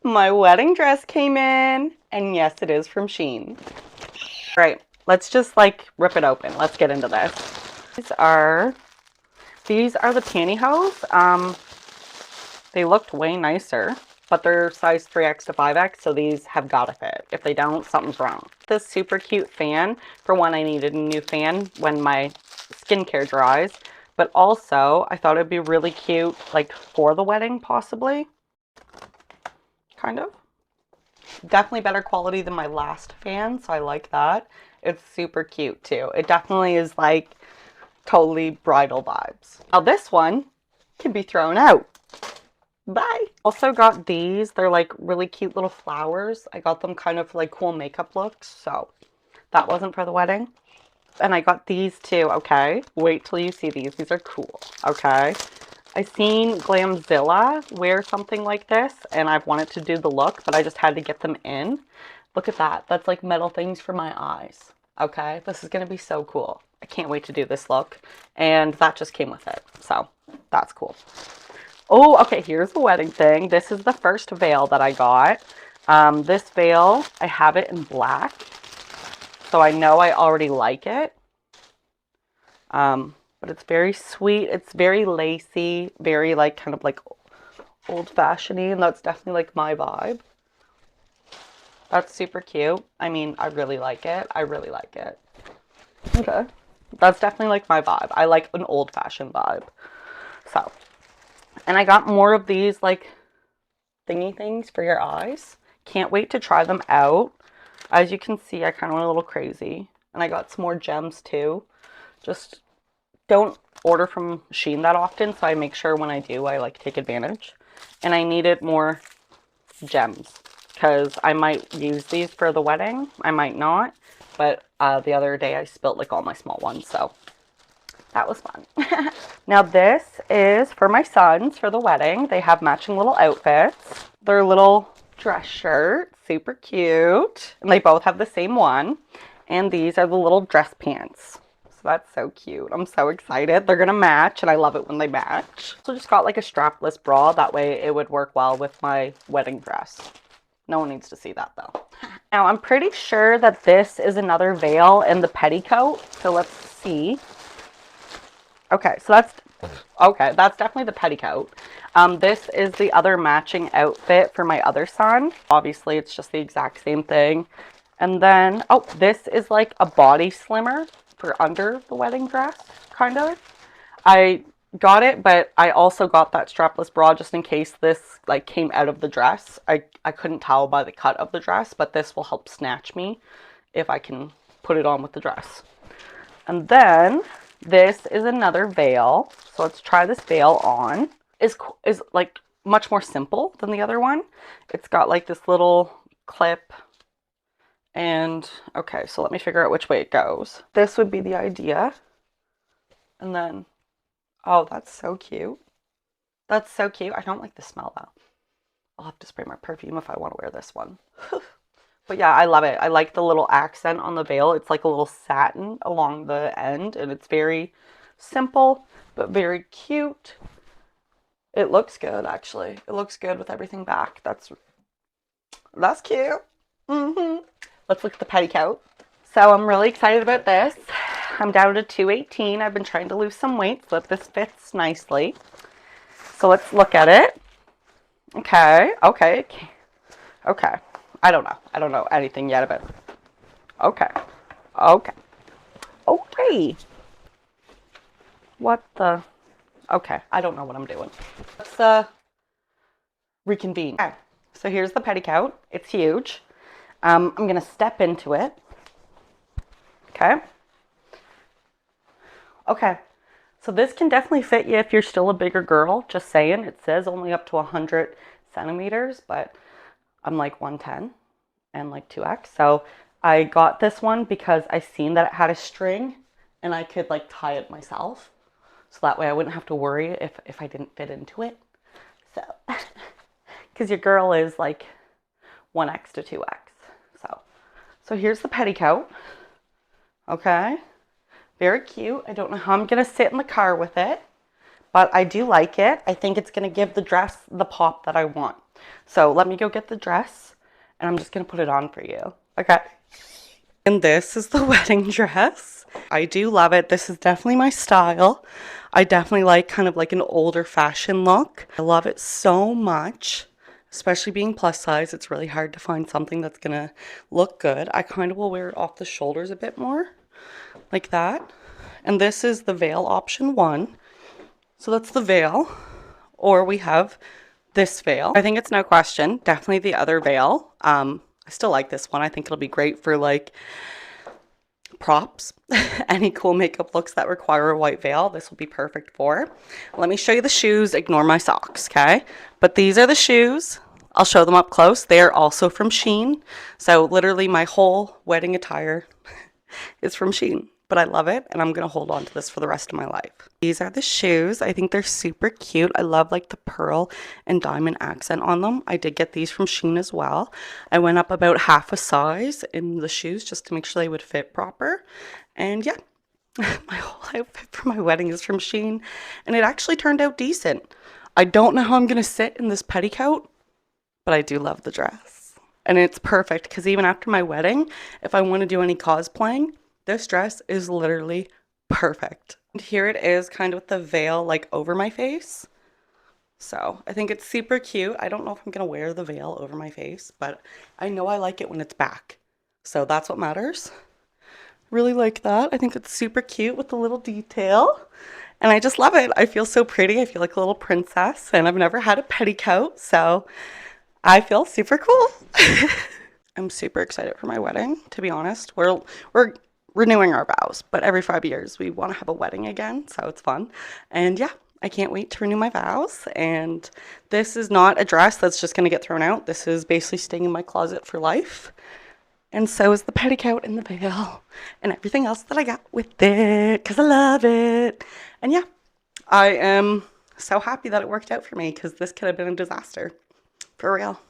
My wedding dress came in, and yes, it is from Shein. Right, let's just like rip it open. Let's get into this. These are these are the pantyhose. They looked way nicer, but they're size 3X to 5X, so these have gotta fit. If they don't, something's wrong. This super cute fan. For one, I needed a new fan when my skincare dries, but also I thought it'd be really cute, like for the wedding, possibly. Kind of. Definitely better quality than my last fan, so I like that. It's super cute too. It definitely is like totally bridal vibes. Now this one can be thrown out. Bye. Also got these. They're like really cute little flowers. I got them kind of like cool makeup looks, so that wasn't for the wedding. And I got these too, okay? Wait till you see these. These are cool, okay? I seen Glamzilla wear something like this, and I've wanted to do the look, but I just had to get them in. Look at that. That's like metal things for my eyes, okay? This is going to be so cool. I can't wait to do this look, and that just came with it, so that's cool. Oh, okay, here's the wedding thing. This is the first veil that I got. This veil, I have it in black, so I know I already like it. But it's very sweet. It's very lacy, very like kind of like old-fashioned-y, and that's definitely like my vibe. That's super cute. I mean, I really like it. I really like it. Okay. That's definitely like my vibe. I like an old-fashioned vibe. So, and I got more of these like thingy things for your eyes. Can't wait to try them out. As you can see, I kind of went a little crazy. And I got some more gems too. Just don't order from Shein that often, so I make sure when I do, I like take advantage. And I needed more gems because I might use these for the wedding. I might not. But the other day I spilt like all my small ones, so that was fun. Now this is for my sons for the wedding. They have matching little outfits. Their little dress shirt, super cute. And they both have the same one. And these are the little dress pants. So that's so cute. I'm so excited. They're gonna match, and I love it when they match. So just got like a strapless bra. That way it would work well with my wedding dress. No one needs to see that though. Now I'm pretty sure that this is another veil in the petticoat. So let's see. Okay, so that's definitely the petticoat. This is the other matching outfit for my other son. Obviously, it's just the exact same thing. And then, oh, this is like a body slimmer for under the wedding dress, kind of. I got it, but I also got that strapless bra just in case this like came out of the dress. I couldn't tell by the cut of the dress, but this will help snatch me if I can put it on with the dress. And then this is another veil. So let's try this veil on. Is like much more simple than the other one. It's got like this little clip. And okay, so let me figure out which way it goes. This would be the idea. And then, oh, that's so cute. That's so cute. I don't like the smell though. I'll have to spray my perfume if I want to wear this one. But yeah, I love it. I like the little accent on the veil. It's like a little satin along the end, and it's very simple, but very cute. It looks good, actually. It looks good with everything back. That's cute. Let's look at the petticoat. So I'm really excited about this. I'm down to 218. I've been trying to lose some weight so that this fits nicely. So let's look at it. Okay. I don't know. I don't know anything yet about it. Okay. What the? Okay, I don't know what I'm doing. Let's reconvene. Okay, so here's the petticoat. It's huge. I'm gonna step into it. Okay. So this can definitely fit you if you're still a bigger girl. Just saying. It says only up to 100 centimeters, but I'm like 110 and like 2X. So I got this one because I seen that it had a string and I could like tie it myself. So that way I wouldn't have to worry if I didn't fit into it. So, because your girl is like 1X to 2X. So here's the petticoat. Okay. Very cute. I don't know how I'm going to sit in the car with it, but I do like it. I think it's going to give the dress the pop that I want. So let me go get the dress and I'm just going to put it on for you. Okay. And this is the wedding dress. I do love it. This is definitely my style. I definitely like kind of like an older fashion look. I love it so much, especially being plus size. It's really hard to find something that's gonna look good. I kind of will wear it off the shoulders a bit more, like that. And this is the veil option 1. So that's the veil. Or we have this veil. I think it's no question. Definitely the other veil. I still like this one. I think it'll be great for like props, any cool makeup looks that require a white veil, this will be perfect for. Let me show you the shoes. Ignore my socks, okay? But these are the shoes. I'll show them up close. They are also from Shein. So literally my whole wedding attire is from Shein. But I love it, and I'm going to hold on to this for the rest of my life. These are the shoes. I think they're super cute. I love like the pearl and diamond accent on them. I did get these from Shein as well. I went up about half a size in the shoes just to make sure they would fit proper. And yeah, my whole outfit for my wedding is from Shein, and it actually turned out decent. I don't know how I'm going to sit in this petticoat, but I do love the dress. And it's perfect because even after my wedding, if I want to do any cosplaying, this dress is literally perfect. And here it is kind of with the veil like over my face. So I think it's super cute. I don't know if I'm going to wear the veil over my face, but I know I like it when it's back. So that's what matters. Really like that. I think it's super cute with the little detail. And I just love it. I feel so pretty. I feel like a little princess. And I've never had a petticoat, so I feel super cool. I'm super excited for my wedding, to be honest. We're renewing our vows, but every 5 years we want to have a wedding again, so it's fun. And yeah, I can't wait to renew my vows. And this is not a dress that's just going to get thrown out. This is basically staying in my closet for life. And so is the petticoat and the veil and everything else that I got with it, because I love it. And yeah, I am so happy that it worked out for me, because this could have been a disaster. For real.